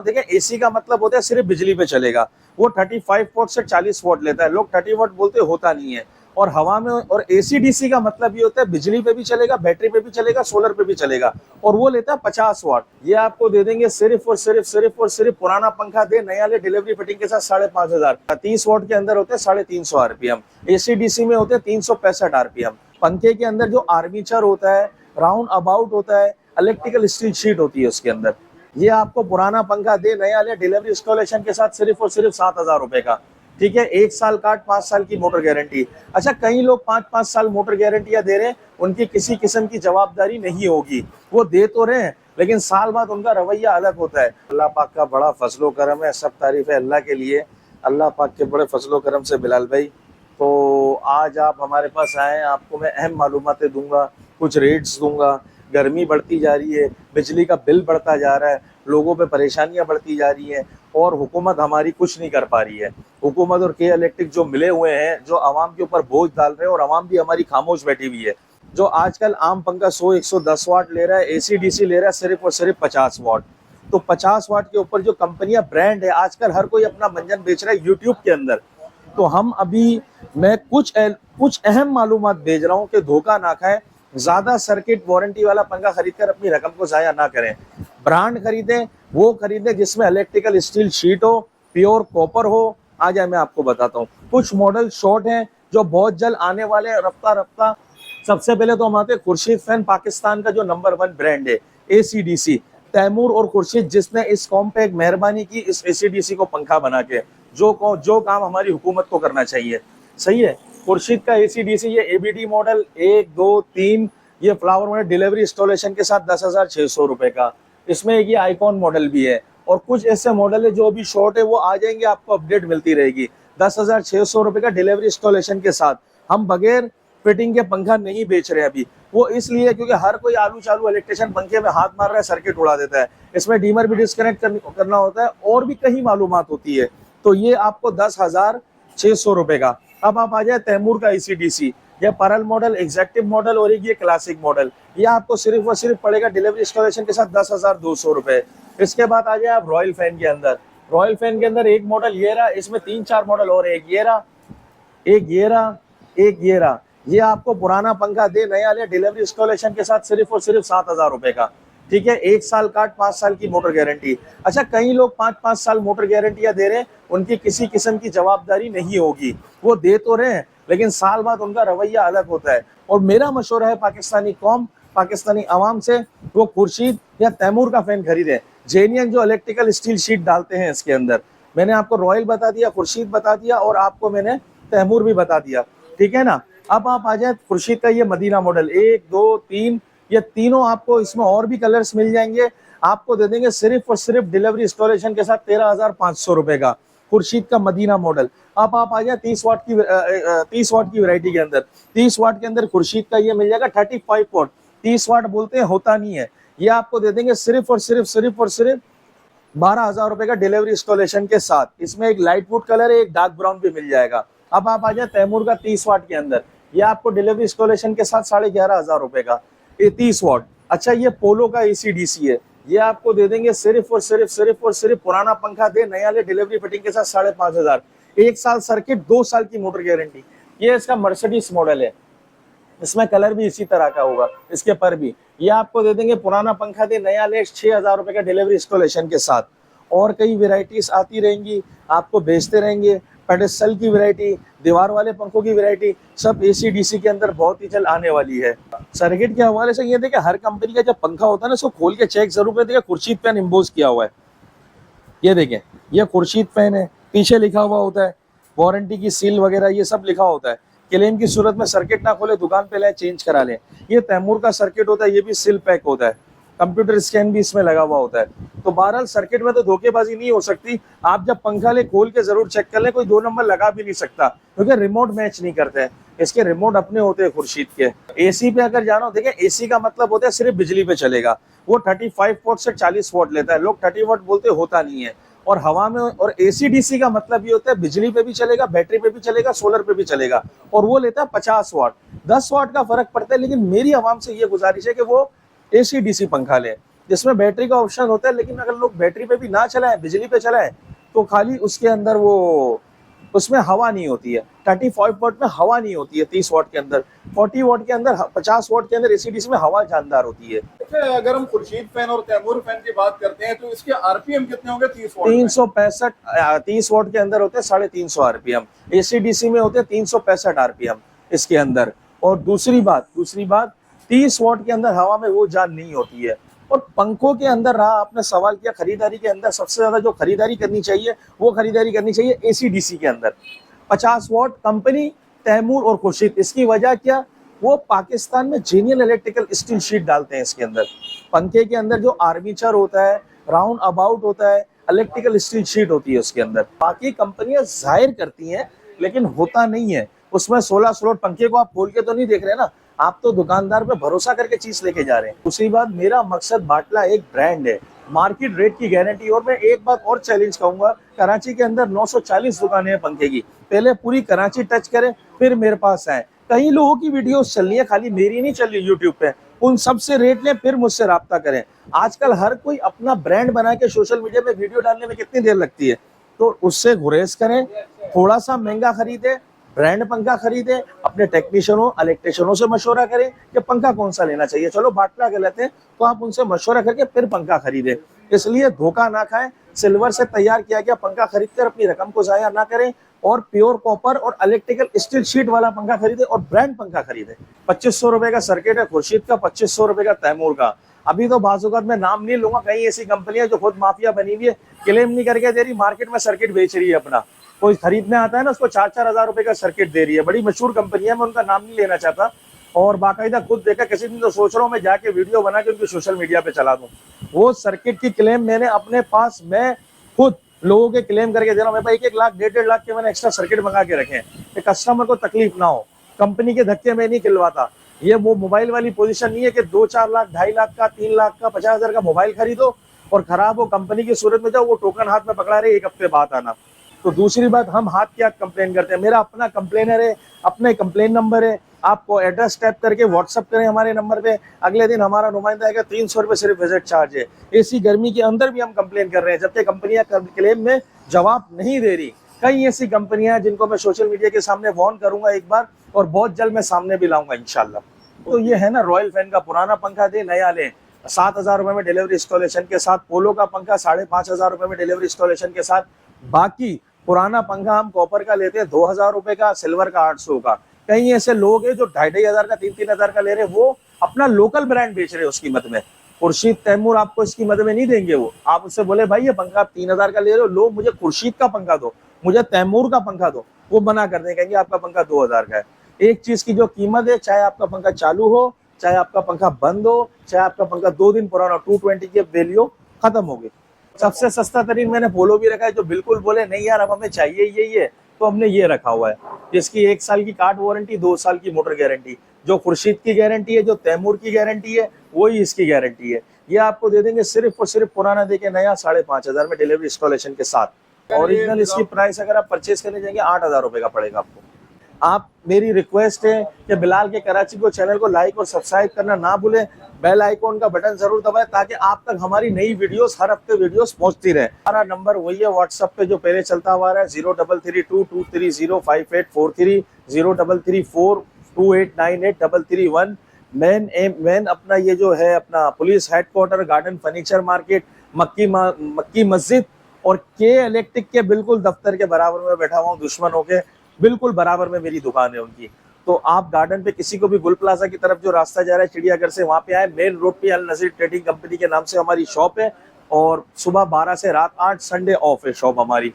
देखिए एसी का मतलब होता है सिर्फ बिजली पे चलेगा। वो 35 वोल्ट से 40 वोल्ट लेता है। लोग 30 वोल्ट बोलते, होता नहीं है। और हवा में, और एसी डीसी का मतलब ये होता है बिजली पे भी चलेगा, बैटरी पे भी चलेगा, सोलर पे भी चलेगा, और वो लेता है 50 वाट। ये आपको दे देंगे सिर्फ पुराना पंखा दे नया ले, डिलीवरी फिटिंग के साथ 5,500। 30 वाट के अंदर होते हैं 350 आरपीएम। एसी डीसी में होते हैं 365 आरपीएम। पंखे के अंदर जो आर्मीचर होता है, राउंड अबाउट होता है, इलेक्ट्रिकल स्टील शीट होती है उसके अंदर। ये आपको पुराना पंखा दे नया ले, डिलीवरी इंस्टॉलेशन के साथ सिर्फ और सिर्फ 7,000 रुपए का। ठीक है, 1 साल काट, 5 साल की मोटर गारंटी। अच्छा, कई लोग 5-5 साल मोटर गारंटियां दे रहे हैं, उनकी किसी किस्म की जवाबदारी नहीं होगी। वो दे तो रहे हैं, लेकिन साल बाद उनका रवैया अलग होता है। अल्लाह पाक का बड़ा फजलो करम है, सब तारीफ है अल्लाह के लिए। अल्लाह पाक के बड़े फजलो करम से बिलाल भाई, तो आज आप हमारे पास आए, आपको मैं अहम मालूमातें दूंगा, कुछ रेट्स दूंगा। गर्मी बढ़ती जा रही है, बिजली का बिल बढ़ता जा रहा है, लोगों पे परेशानियां बढ़ती जा रही हैं, और हुकूमत हमारी कुछ नहीं कर पा रही है। हुकूमत और के इलेक्ट्रिक जो मिले हुए हैं, जो आवाम के ऊपर बोझ डाल रहे हैं, और आवाम भी हमारी खामोश बैठी हुई है। जो आजकल आम पंखा 100-110 वाट ले रहा है, एसी डीसी ले रहा है सिर्फ और सिर्फ 50 वाट। तो 50 वाट के ऊपर जो कंपनियां, ब्रांड है, आजकल हर कोई अपना मंजन बेच रहा है यूट्यूब के अंदर। तो मैं कुछ अहम मालूमात भेज रहा हूँ कि धोखा ना खाए। ज्यादा सर्किट वारंटी वाला पंखा खरीदकर अपनी रकम को जाया ना करें। ब्रांड खरीदें, वो खरीदें जिसमें इलेक्ट्रिकल स्टील शीट हो, प्योर कॉपर हो। आ जाए, मैं आपको बताता हूँ। कुछ मॉडल शॉर्ट हैं जो बहुत जल्द आने वाले हैं, रफ्ता रफ्ता। सबसे पहले तो हम आते हैं खुर्शीद फैन, पाकिस्तान का जो नंबर 1 ब्रांड है एसीडीसी। तैमूर और खुर्शीद जिसने इस कौम पे एक मेहरबानी की, इस एसीडीसी को पंखा बना के, जो काम हमारी हुकूमत को करना चाहिए। सही है। खुर्शीद का एसीडीसी, ये एबीडी मॉडल 1, 2, 3, ये फ्लावर मॉडल, डिलीवरी इंस्टॉलेशन के साथ 10,600 रुपए का। इसमें एक ये आइकॉन मॉडल भी है, और कुछ ऐसे मॉडल है जो अभी शॉर्ट है, वो आ जाएंगे, आपको अपडेट मिलती रहेगी। 10,600 रुपए का डिलीवरी इंस्टॉलेशन के साथ। हम बगैर फिटिंग के पंखा नहीं बेच रहे अभी। वो इसलिए क्योंकि हर कोई आलू चालू इलेक्ट्रिशियन पंखे में हाथ मार रहा है, सर्किट उड़ा देता है। इसमें डीमर भी डिस्कनेक्ट करना होता है, और भी कई मालूमात होती है। तो ये आपको 10,600 रुपए का। अब आप आ जाए तैमूर का एसीडीसी, ये परल मॉडल, एग्जैक्टिव मॉडल, और एक ये क्लासिक मॉडल। ये आपको सिर्फ और सिर्फ पड़ेगा डिलीवरी इंस्टॉलेशन के साथ 10,200 रुपए। इसके बाद आ जाए आप रॉयल फैन के अंदर। रॉयल फैन के अंदर एक मॉडल ये रहा, इसमें 3-4 मॉडल और, एक ये रहा, एक ये रहा, एक ये रहा। ये आपको पुराना पंखा दे नया ले, डिलीवरी इंस्टॉलेशन के साथ सिर्फ और सिर्फ 7,000 रुपए का। ठीक है, 1 साल काट, 5 साल की मोटर गारंटी। अच्छा, कई लोग 5-5 साल मोटर गारंटियां दे रहे हैं, उनकी किसी किस्म की जवाबदारी नहीं होगी। वो दे तो रहे हैं, लेकिन साल बाद उनका रवैया अलग होता है। और मेरा मशवरा है पाकिस्तानी कौम, पाकिस्तानी आवाम से, वो खुर्शीद या तैमूर का फैन खरीदे। जेन्युइन जो इलेक्ट्रिकल स्टील शीट डालते हैं इसके अंदर। मैंने आपको रॉयल बता दिया, खुर्शीद बता दिया, और आपको मैंने तैमूर भी बता दिया। ठीक है ना। अब आप आ जाए खुर्शीद का ये मदीना मॉडल 1, 2, 3, ये तीनों आपको, इसमें और भी कलर्स मिल जाएंगे। आपको दे देंगे सिर्फ और सिर्फ डिलीवरी इंस्टॉलेशन के साथ 13,500 रुपए का, खुर्शीद का मदीना मॉडल। अब आप आ जाए 30 वाट की वैरायटी के अंदर। 30 वाट के अंदर खुर्शीद का ये मिल जाएगा 35 वाट। 30 वाट बोलते हैं, होता नहीं है। ये आपको दे देंगे सिर्फ और सिर्फ 12,000 रुपए का डिलीवरी इंस्टॉलेशन के साथ। इसमें एक लाइट वुड कलर है, एक डार्क ब्राउन भी मिल जाएगा। अब आप आ जाए तैमूर का 30 वाट के अंदर। ये आपको डिलीवरी इंस्टॉलेशन के साथ 11,500 रुपए का, ये 30 वाट। अच्छा, ये पोलो का एसीडीसी है। ये आपको दे देंगे सिर्फ और सिर्फ पुराना पंखा दे नया ले, डिलीवरी फिटिंग के साथ 5,500। 1 साल सर्किट, 2 साल की मोटर गारंटी। ये इसका मर्सिडीज मॉडल है, इसमें कलर भी इसी तरह का होगा, इसके पर भी। ये आपको दे देंगे पुराना पंखा दे नया ले, 6,000 रुपए का डिलीवरी इंस्टॉलेशन के साथ। और कई वेराइटीज आती रहेंगी, आपको बेचते रहेंगे। पेडेस्टल की वैरायटी, दीवार वाले पंखों की वैरायटी, सब एसी-डीसी के अंदर बहुत ही जल्द आने वाली है। सर्किट के हवाले से ये देखिए, हर कंपनी का जब पंखा होता है ना, उसको खोल के चेक जरूर कर देखिए, खुर्शीद फैन इम्पोज किया हुआ है। ये देखें, ये खुर्शीद फैन है, पीछे लिखा हुआ होता है, वारंटी की सील वगैरह ये सब लिखा होता है। क्लेम की सूरत में सर्किट ना खोले, दुकान पे लाए, चेंज करा लें। ये तैमूर का सर्किट होता है, ये भी सील पैक होता है, कंप्यूटर स्कैन भी इसमें लगा हुआ होता है। तो बहरहाल सर्किट में तो धोखेबाजी नहीं हो सकती। आप जब पंखा ले, खोल के जरूर चेक कर लें, कोई 2 नंबर लगा भी नहीं सकता, क्योंकि रिमोट मैच नहीं करते हैं। इसके रिमोट अपने होते हैं खुर्शीद के। एसी पे अगर जाना हो, देखिए एसी का मतलब होता है सिर्फ बिजली पे चलेगा। वो 35 वोल्ट से 40 वोल्ट लेता है। लोग 30 वोल्ट बोलते, होता नहीं है। और हवा में, और एसी डीसी का मतलब ये होता है बिजली पे भी चलेगा, बैटरी पे भी चलेगा, सोलर पे भी चलेगा, और वो लेता है 50 वाट। 10 वाट का फर्क पड़ता है। लेकिन मेरी आवाम से ये गुजारिश है कि वो एसी डीसी पंखा ले। जिसमें बैटरी का ऑप्शन होता है, लेकिन अगर लोग बैटरी पे भी ना चलाएं, बिजली पे चलाएं, तो खाली उसके अंदर वो उसमें हवा नहीं होती है। 35 वाट में हवा नहीं होती है, 30 वाट के अंदर, 40 वाट के अंदर, 50 वाट के अंदर एसीडीसी में हवा जानदार होती है। अच्छा, अगर हम खुर्शीद फैन और तैमूर फैन की बात करते हैं तो इसके आरपीएम कितने होंगे 30 वाट में? 365, 30 वाट के अंदर होते हैं 350 आरपीएम, एसीडीसी में होते हैं 365 आरपीएम इसके अंदर। और दूसरी बात 30 वाट के अंदर हवा में वो जान नहीं होती है। और पंखों के अंदर रहा, आपने सवाल किया खरीदारी के अंदर, सबसे ज्यादा जो खरीदारी करनी चाहिए वो खरीदारी करनी चाहिए एसीडीसी के अंदर। 50 वाट कंपनी तैमूर और खुर्शीद। इसकी वजह क्या, वो पाकिस्तान में जेन्युइन इलेक्ट्रिकल स्टील शीट डालते हैं इसके अंदर। पंखे के अंदर जो आर्मीचर होता है, राउंड अबाउट होता है, इलेक्ट्रिकल स्टील शीट होती है उसके अंदर। बाकी कंपनियां जाहिर करती हैं लेकिन होता नहीं है। उसमें 16 स्लॉट पंखे को आप खोल के तो नहीं देख रहे ना, आप तो दुकानदार पे भरोसा करके चीज लेके जा रहे हैं। दूसरी बात, मेरा मकसद बाटला एक ब्रांड है, मार्केट रेट की गारंटी। और मैं एक बात और चैलेंज कहूंगा, कराची के अंदर 940 दुकानें हैं पंखे की, पहले पूरी कराची टच करें फिर मेरे पास आए। कई लोगों की वीडियोस चल रही है, खाली मेरी नहीं चल रही यूट्यूब पे, उन सबसे रेट लें फिर मुझसे राब्ता करें। आजकल हर कोई अपना ब्रांड बना के सोशल मीडिया में वीडियो डालने में कितनी देर लगती है, तो उससे गुरेज करें, थोड़ा सा महंगा खरीदे, ब्रांड पंखा खरीदे, अपने टेक्नीशियनों इलेक्ट्रिशियनों से मशवरा करें कि पंखा कौन सा लेना चाहिए। चलो बाटला के लेते हैं तो आप उनसे मशवरा करके फिर पंखा खरीदे। इसलिए धोखा ना खाएं, सिल्वर से तैयार किया गया पंखा खरीद कर अपनी रकम को जाया ना करें, और प्योर कॉपर और इलेक्ट्रिकल स्टील शीट वाला पंखा खरीदे और ब्रांड पंखा खरीदे। 2500 रुपए का सर्किट है खुर्शीद का, 2500 रुपए का तैमूर का। अभी तो बाजुकात में नाम नहीं लूंगा, कई ऐसी कंपनियां जो खुद माफिया बनी हुई है, क्लेम नहीं करके दे रही, मार्केट में सर्किट बेच रही है अपना। कोई खरीदने आता है ना, उसको 4-4 हजार रुपए का सर्किट दे रही है, बड़ी मशहूर कंपनी है, मैं उनका नाम नहीं लेना चाहता। और बाकायदा खुद देखा, किसी दिन तो सोच रहा हूँ मैं जाके वीडियो बना के उनकी सोशल मीडिया पे चला दूं। वो सर्किट की क्लेम मैंने अपने पास, मैं खुद लोगों के क्लेम करके दे रहा हूँ। मैं भाई 1-1 लाख 1.5 लाख के मैंने एक्स्ट्रा सर्किट मंगा के रखे हैं, कस्टमर को तकलीफ ना हो। कंपनी के धक्के में नहीं खिलवाता। ये वो मोबाइल वाली पोजीशन नहीं है कि 2-4 लाख, 2.5 लाख का, 3 लाख का, 50 हजार का मोबाइल खरीदो और खराब हो कंपनी की सूरत में जाओ, वो टोकन हाथ में पकड़ा रहे 1 हफ्ते बाद आना। तो दूसरी बात, हम हाथ क्या कंप्लेन करते हैं, मेरा अपना कंप्लेनर है, अपने कंप्लेन नंबर है, आपको एड्रेस टाइप करके व्हाट्सअप करें हमारे नंबर पे, अगले दिन हमारा नुमाइंदा आएगा, 300 रुपये सिर्फ विजिट चार्ज है। ऐसी गर्मी के अंदर भी हम कंप्लेन कर रहे हैं, जबकि कंपनियां क्लेम में जवाब नहीं दे रही। कई ऐसी कंपनियां हैं जिनको मैं सोशल मीडिया के सामने वार्न करूंगा एक बार, और बहुत जल्द मैं सामने भी लाऊंगा इंशाल्लाह। तो ये है ना, रॉयल फैन का पुराना पंखा दे, नया लें 7,000 रुपए में डिलीवरी इंस्टॉलेशन के साथ। पोलो का पंखा 5,500 रुपए में डिलीवरी इंस्टॉलेशन के साथ। बाकी पुराना पंखा हम कॉपर का लेते हैं 2,000 रुपए का, सिल्वर का 800 का। कई ऐसे लोग हैं जो 2,500 हजार का, 3-3 हजार का ले रहे हैं, वो अपना लोकल ब्रांड बेच रहे हैं उस कीमत में। खुर्शीद तैमूर आपको इस कीमत में नहीं देंगे। वो आप उससे बोले भाई ये पंखा आप 3,000 का ले रहे हो, लो मुझे खुर्शीद का पंखा दो, मुझे तैमूर का पंखा दो, वो मना कर देंगे, कहेंगे आपका पंखा 2,000 का है। एक चीज की जो कीमत है, चाहे आपका पंखा चालू हो, चाहे आपका पंखा बंद हो, चाहे आपका पंखा 2 दिन पुराना, 220 की वैल्यू खत्म हो गई। सबसे सस्ता तरीन मैंने पोलो भी रखा है, जो बिल्कुल बोले नहीं यार अब हमें चाहिए यही है, तो हमने ये रखा हुआ है, जिसकी 1 साल की कार्ड वारंटी, 2 साल की मोटर गारंटी। जो खुर्शीद की गारंटी है, जो तैमूर की गारंटी है, वही इसकी गारंटी है। ये आपको दे देंगे सिर्फ और सिर्फ पुराना देके नया 5,500 में डिलीवरी इंस्टॉलेशन के साथ। ओरिजिनल इसकी प्राइस अगर आप परचेज करने जाएंगे 8,000 रुपए का पड़ेगा आपको। आप, मेरी रिक्वेस्ट है कि बिलाल के कराची को चैनल को लाइक और सब्सक्राइब करना ना भूलें, बेल आइकॉन का बटन जरूर दबाएं, ताकि आप तक हमारी नई वीडियोस, हर हफ्ते वीडियोस पहुंचती रहे। हमारा नंबर वही है व्हाट्सएप पे जो पहले चलता हुआ है, 033223058843, 033428983331। मेन अपना ये जो है अपना police headquarter, garden furniture market, मक्की मस्जिद और के इलेक्ट्रिक के बिल्कुल दफ्तर के बराबर में बैठा हुआ हूँ, दुश्मनों के बिल्कुल बराबर में मेरी दुकान है उनकी। तो आप गार्डन पे किसी को भी गुल प्लाजा की तरफ जो रास्ता जा रहा है चिड़ियाघर से, वहां पे आए, मेन रोड पे अल नजीर ट्रेडिंग कंपनी के नाम से हमारी शॉप है, और सुबह 12 से रात 8, संडे ऑफ है शॉप हमारी।